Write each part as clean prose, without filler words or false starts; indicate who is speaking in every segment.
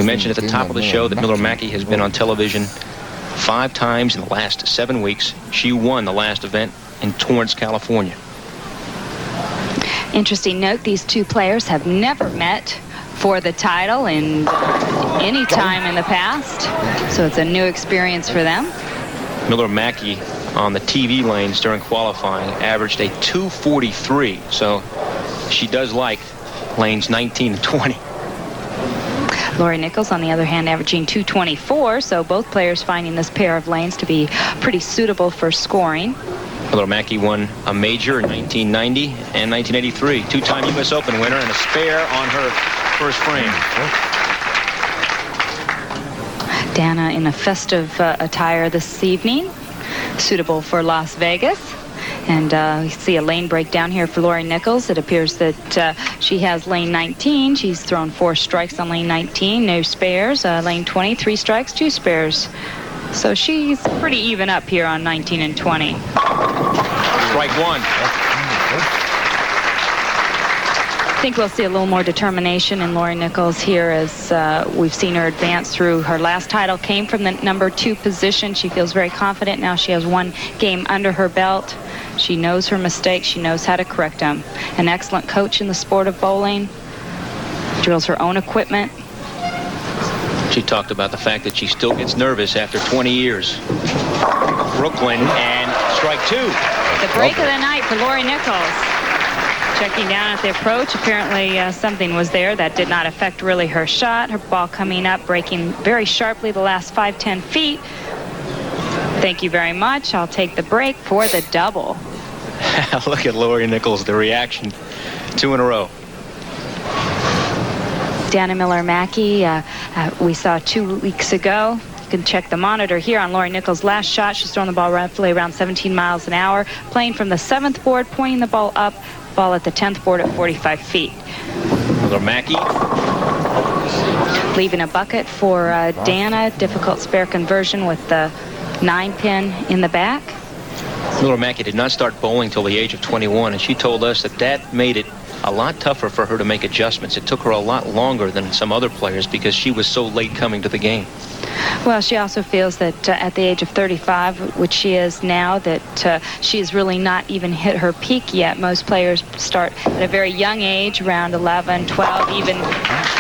Speaker 1: We mentioned at the top of the show that Miller Mackie has been on television 5 times in the last 7 weeks. She won the last event in Torrance, California.
Speaker 2: Interesting note, these two players have never met for the title in any time in the past, so it's a new experience for them.
Speaker 1: Miller Mackie on the TV lanes during qualifying averaged a 2:43, so she does like lanes 19 and 20.
Speaker 2: Lorrie Nichols, on the other hand, averaging 2:24, so both players finding this pair of lanes to be pretty suitable for scoring.
Speaker 1: Miller Mackie won a major in 1990 and 1983. 2-time U.S. Open winner and a spare on her first frame.
Speaker 2: Dana in a festive attire this evening, suitable for Las Vegas. And you see a lane break down here for Lorrie Nichols. It appears that she has lane 19. She's thrown 4 strikes on lane 19, no spares. Lane 20, 3 strikes, 2 spares. So she's pretty even up here on 19 and 20.
Speaker 1: Strike 1.
Speaker 2: I think we'll see a little more determination in Lorrie Nichols here, as we've seen her advance through. Her last title came from the number 2 position. She feels very confident now. She has 1 game under her belt. She knows her mistakes. She knows how to correct them. An excellent coach in the sport of bowling. Drills her own equipment.
Speaker 1: She talked about the fact that she still gets nervous after 20 years. Brooklyn, and strike 2.
Speaker 2: The break of the night for Lorrie Nichols. Checking down at the approach. Apparently something was there that did not affect really her shot. Her ball coming up, breaking very sharply the last 5-10 feet. Thank you very much. I'll take the break for the double.
Speaker 1: Look at Lorrie Nichols, the reaction. 2 in a row.
Speaker 2: Dana Miller Mackie, we saw 2 weeks ago. You can check the monitor here on Lorrie Nichols' last shot. She's thrown the ball roughly around 17 miles an hour, playing from the 7th board, pointing the ball up, ball at the 10th board at 45 feet.
Speaker 1: Miller Mackie.
Speaker 2: Leaving a bucket for Dana. Difficult spare conversion with the 9-pin in the back.
Speaker 1: Miller Mackie did not start bowling till the age of 21, and she told us that made it a lot tougher for her to make adjustments. It took her a lot longer than some other players because she was so late coming to the game.
Speaker 2: Well, she also feels that at the age of 35, which she is now, that she has really not even hit her peak yet. Most players start at a very young age, around 11, 12, even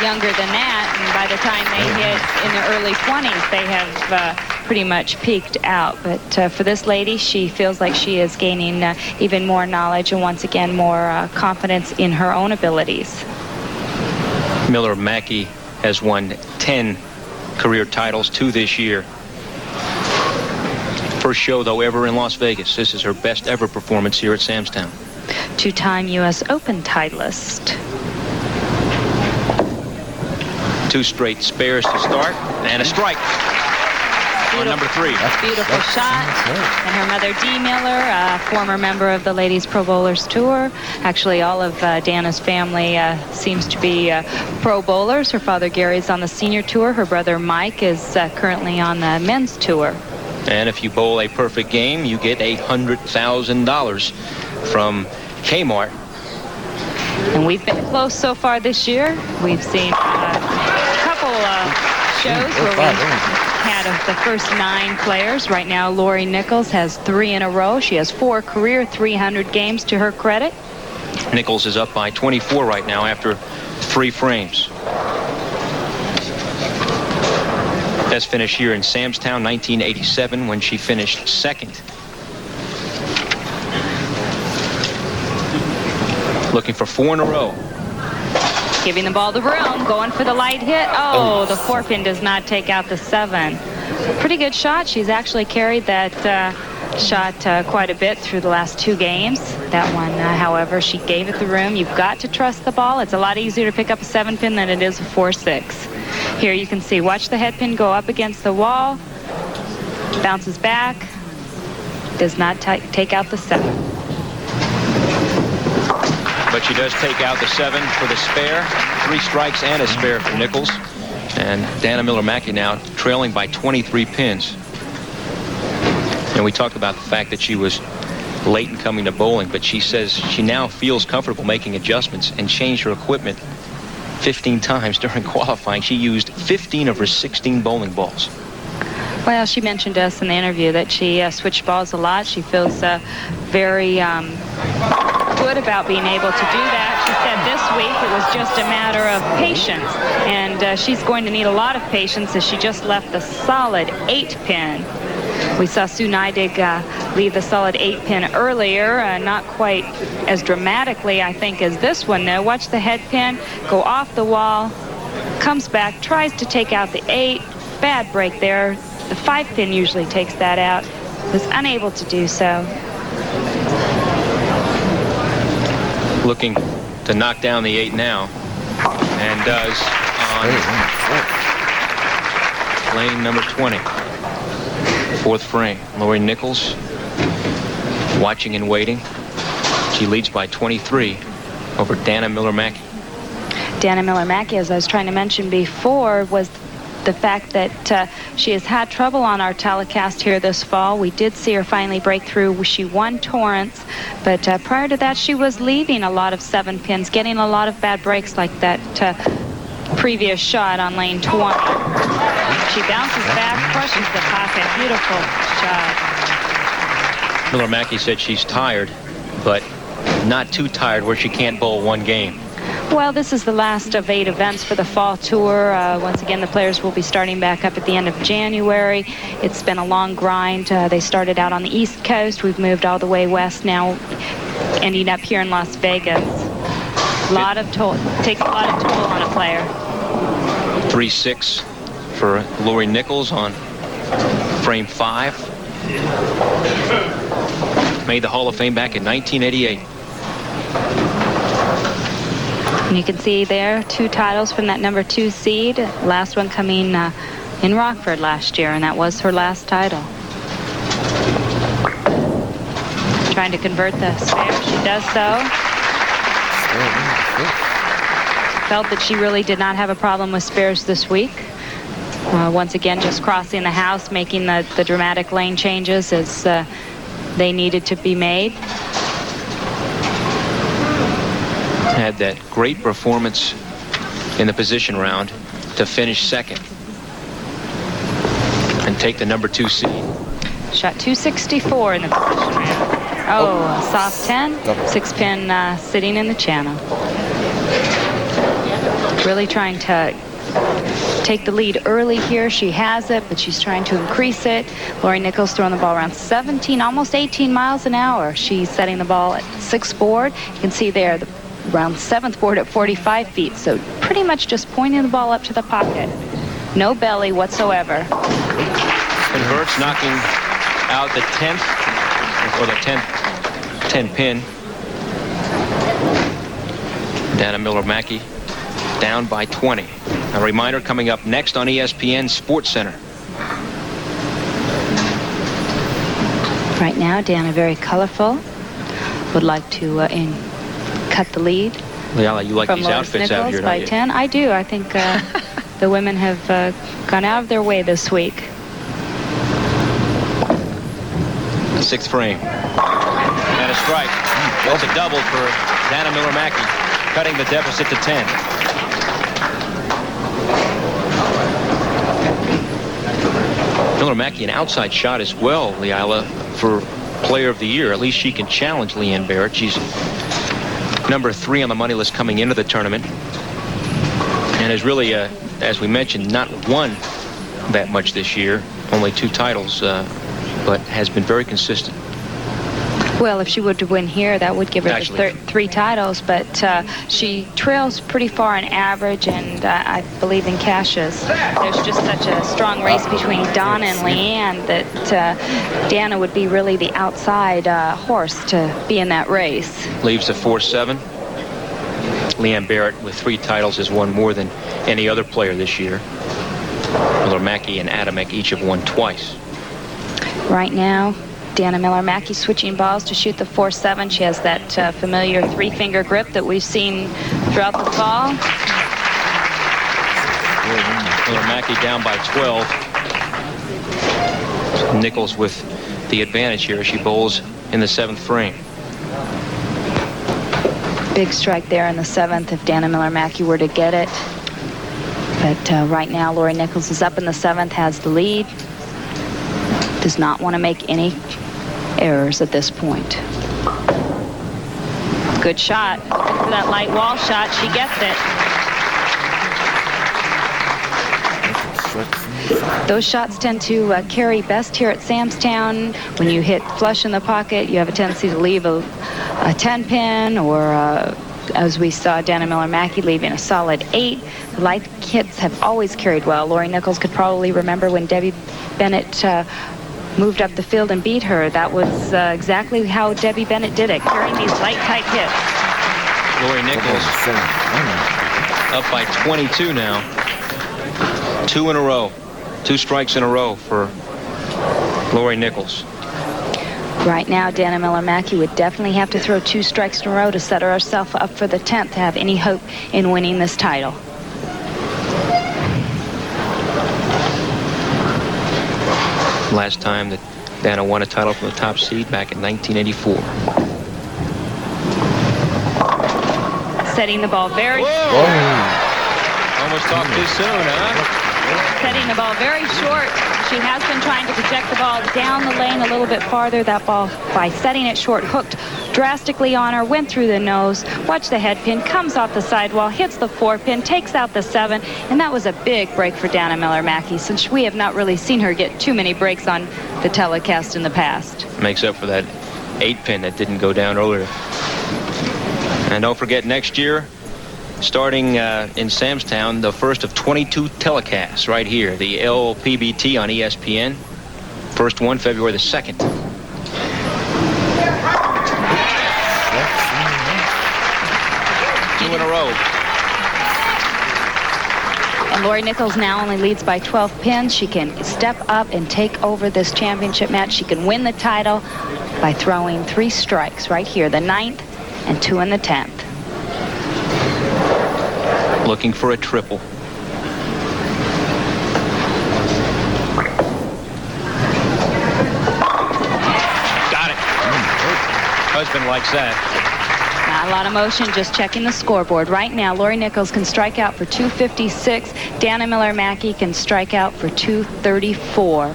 Speaker 2: younger than that. And by the time they hit in the early 20s, they have pretty much peaked out. But for this lady, she feels like she is gaining even more knowledge and once again more confidence in her own abilities.
Speaker 1: Miller Mackie has won 10 career titles, 2 this year. First show, though, ever in Las Vegas. This is her best ever performance here at Sam's Town.
Speaker 2: 2-time U.S. Open titleist.
Speaker 1: 2 straight spares to start, and a strike. On number 3.
Speaker 2: Beautiful shot. And her mother, Dee Miller, a former member of the Ladies Pro Bowlers Tour. Actually, all of Dana's family seems to be pro bowlers. Her father, Gary's on the senior tour. Her brother, Mike, is currently on the men's tour.
Speaker 1: And if you bowl a perfect game, you get $100,000 from Kmart.
Speaker 2: And we've been close so far this year. We've seen a couple shows where we had of the first 9 players. Right now, Lorrie Nichols has 3 in a row. She has 4 career 300 games to her credit.
Speaker 1: Nichols is up by 24 right now after 3 frames. Best finish here in Sam's Town, 1987, when she finished 2nd. Looking for 4 in a row.
Speaker 2: Giving the ball to room, going for the light hit. Oh, the 4-pin does not take out the 7. Pretty good shot. She's actually carried that shot quite a bit through the last 2 games. That one, however, she gave it the room. You've got to trust the ball. It's a lot easier to pick up a 7-pin than it is a 4-6. Here you can see, watch the head pin go up against the wall. Bounces back. Does not take out the 7.
Speaker 1: But she does take out the 7 for the spare. 3 strikes and a spare for Nichols. And Dana Miller Mackie now trailing by 23 pins. And we talked about the fact that she was late in coming to bowling, but she says she now feels comfortable making adjustments and changed her equipment 15 times during qualifying. She used 15 of her 16 bowling balls.
Speaker 2: Well, she mentioned to us in the interview that she switched balls a lot. She feels very good about being able to do that. She said this week it was just a matter of patience, and she's going to need a lot of patience as she just left the solid 8-pin. We saw Sue Neidig leave the solid 8-pin earlier, not quite as dramatically, I think, as this one. Now, watch the head pin go off the wall, comes back, tries to take out the 8. Bad break there. The 5-pin usually takes that out. Was unable to do so.
Speaker 1: Looking to knock down the 8 now, and does on lane number 20. 4th frame. Lorrie Nichols watching and waiting. She leads by 23 over Dana Miller-Mackey.
Speaker 2: Dana Miller-Mackey, as I was trying to mention before, was the fact that she has had trouble on our telecast here this fall. We did see her finally break through. She won Torrance, but prior to that she was leaving a lot of 7-pins, getting a lot of bad breaks like that previous shot on lane 20. She bounces back, crushes the pocket. Beautiful job.
Speaker 1: Miller-Mackey said she's tired, but not too tired where she can't bowl one game.
Speaker 2: Well, this is the last of 8 events for the fall tour. Once again, the players will be starting back up at the end of January. It's been a long grind. They started out on the East Coast. We've moved all the way west now, ending up here in Las Vegas. Takes a lot of toll on a player.
Speaker 1: 3-6 for Lorrie Nichols on frame 5. Made the Hall of Fame back in 1988.
Speaker 2: And you can see there 2 titles from that number 2 seed. Last one coming in Rockford last year, and that was her last title. Trying to convert the spare. She does so. Felt that she really did not have a problem with spares this week. Once again, just crossing the house, making the dramatic lane changes as they needed to be made.
Speaker 1: Had that great performance in the position round to finish second and take the number 2 seed.
Speaker 2: Shot 264 in the position round. Oh, a soft 10, 6-pin sitting in the channel. Really trying to take the lead early here. She has it, but she's trying to increase it. Lorrie Nichols throwing the ball around 17, almost 18 miles an hour. She's setting the ball at 6th board. You can see there, around 7th board at 45 feet. So pretty much just pointing the ball up to the pocket. No belly whatsoever.
Speaker 1: Converts, knocking out the 10th, or the 10 pin. Dana Miller-Mackey down by 20. A reminder coming up next on ESPN Sports Center.
Speaker 2: Right now, Dana very colorful. Would like to cut the lead.
Speaker 1: Leala, you like these
Speaker 2: Lois
Speaker 1: outfits
Speaker 2: Nichols
Speaker 1: out here,
Speaker 2: by
Speaker 1: don't you?
Speaker 2: 10. I do. I think the women have gone out of their way this week.
Speaker 1: 6th frame. And a strike. That's a double for Dana Miller-Mackey, cutting the deficit to 10. Miller-Mackey, an outside shot as well, Leila, for Player of the Year. At least she can challenge Leanne Barrett. She's number 3 on the money list coming into the tournament, and has really, as we mentioned, not won that much this year. Only 2 titles, but has been very consistent.
Speaker 2: Well, if she were to win here, that would give her the 3 titles, but she trails pretty far in average, and I believe in cashes. There's just such a strong race between Donna and Leanne that Dana would be really the outside horse to be in that race.
Speaker 1: Leaves a 4-7. Leanne Barrett with 3 titles has won more than any other player this year. Miller-Mackey and Adamek each have won twice.
Speaker 2: Right now, Dana Miller-Mackey switching balls to shoot the 4-7. She has that familiar 3-finger grip that we've seen throughout the fall.
Speaker 1: Miller-Mackey down by 12. Nichols with the advantage here. She bowls in the 7th frame.
Speaker 2: big strike there in the 7th if Dana Miller-Mackey were to get it. But right now, Lorrie Nichols is up in the 7th, has the lead. Does not want to make any errors at this point. Good shot. Looking for that light wall shot. She gets it. Those shots tend to carry best here at Samstown. When you hit flush in the pocket, you have a tendency to leave a 10-pin, or as we saw Dana Miller-Mackey leaving a solid 8. The light hits have always carried well. Lorrie Nichols could probably remember when Debbie Bennett moved up the field and beat her. That was exactly how Debbie Bennett did it, carrying these light, tight hits.
Speaker 1: Lorrie Nichols up by 22 now. 2 in a row. 2 strikes in a row for Lorrie Nichols.
Speaker 2: Right now, Dana Miller-Mackey would definitely have to throw 2 strikes in a row to set herself up for the 10th to have any hope in winning this title.
Speaker 1: Last time that Dana won a title from the top seed back in 1984.
Speaker 2: Setting the ball very...
Speaker 1: Almost talked too soon, huh?
Speaker 2: Setting the ball very short. She has been trying to project the ball down the lane a little bit farther. That ball, by setting it short, hooked drastically on her, went through the nose. Watch the head pin, comes off the sidewall, hits the 4-pin, takes out the 7, and that was a big break for Dana Miller-Mackey, since we have not really seen her get too many breaks on the telecast in the past.
Speaker 1: Makes up for that 8-pin that didn't go down earlier. And don't forget, next year, starting in Samstown, the first of 22 telecasts right here. The LPBT on ESPN. First one, February the 2nd. 2 in a row.
Speaker 2: And Lorrie Nichols now only leads by 12 pins. She can step up and take over this championship match. She can win the title by throwing 3 strikes right here, the 9th and 2 in the 10th.
Speaker 1: Looking for a triple. Got it. Husband likes that.
Speaker 2: Not a lot of motion, just checking the scoreboard. Right now, Lorrie Nichols can strike out for 256. Dana Miller-Mackey can strike out for 234.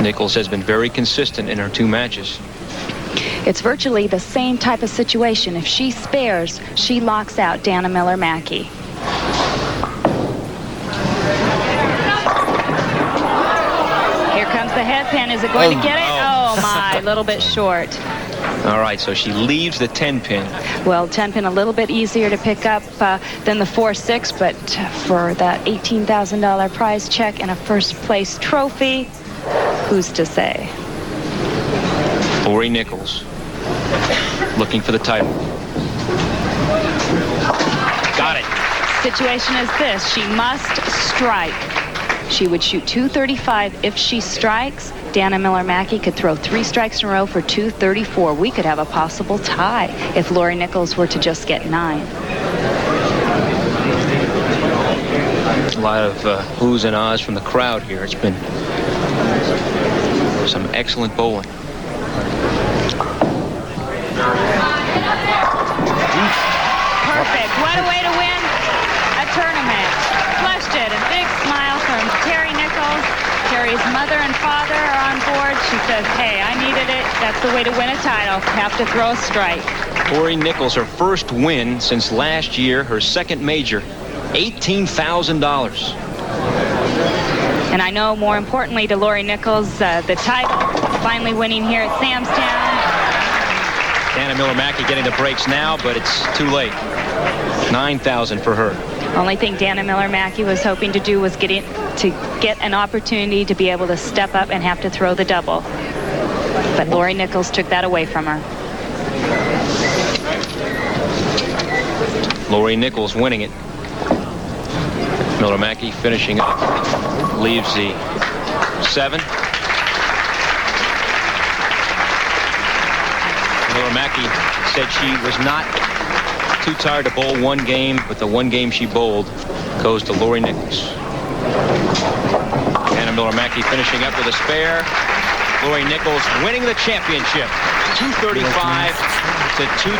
Speaker 1: Nichols has been very consistent in her 2 matches.
Speaker 2: It's virtually the same type of situation. If she spares, she locks out Dana Miller-Mackey. Here comes the head pin. Is it going to get it? Oh, my, a little bit short.
Speaker 1: All right, so she leaves the 10-pin.
Speaker 2: Well, 10-pin a little bit easier to pick up than the 4-6, but for that $18,000 prize check and a first-place trophy, who's to say?
Speaker 1: Lorrie Nichols looking for the title. Got it.
Speaker 2: Situation is this. She must strike. She would shoot 235 if she strikes. Dana Miller-Mackey could throw 3 strikes in a row for 234. We could have a possible tie if Lorrie Nichols were to just get 9.
Speaker 1: A lot of oohs and ahs from the crowd here. It's been some excellent bowling.
Speaker 2: Perfect. What a way to win a tournament. Flushed it. A big smile from Terry Nichols. Terry's mother and father are on board. She says, hey, I needed it. That's the way to win a title. Have to throw a strike.
Speaker 1: Lorrie Nichols, her first win since last year, her second major, $18,000.
Speaker 2: And I know, more importantly to Lorrie Nichols, the title, finally winning here at Samstown.
Speaker 1: Dana Miller-Mackey getting the breaks now, but it's too late. $9,000 for her.
Speaker 2: Only thing Dana Miller-Mackey was hoping to do was get an opportunity to be able to step up and have to throw the double. But Lorrie Nichols took that away from her.
Speaker 1: Lorrie Nichols winning it. Miller-Mackey finishing up. Leaves the 7. Miller-Mackey said she was not too tired to bowl one game, but the one game she bowled goes to Lorrie Nichols. Dana Miller-Mackey finishing up with a spare. Lorrie Nichols winning the championship, 235 to 2.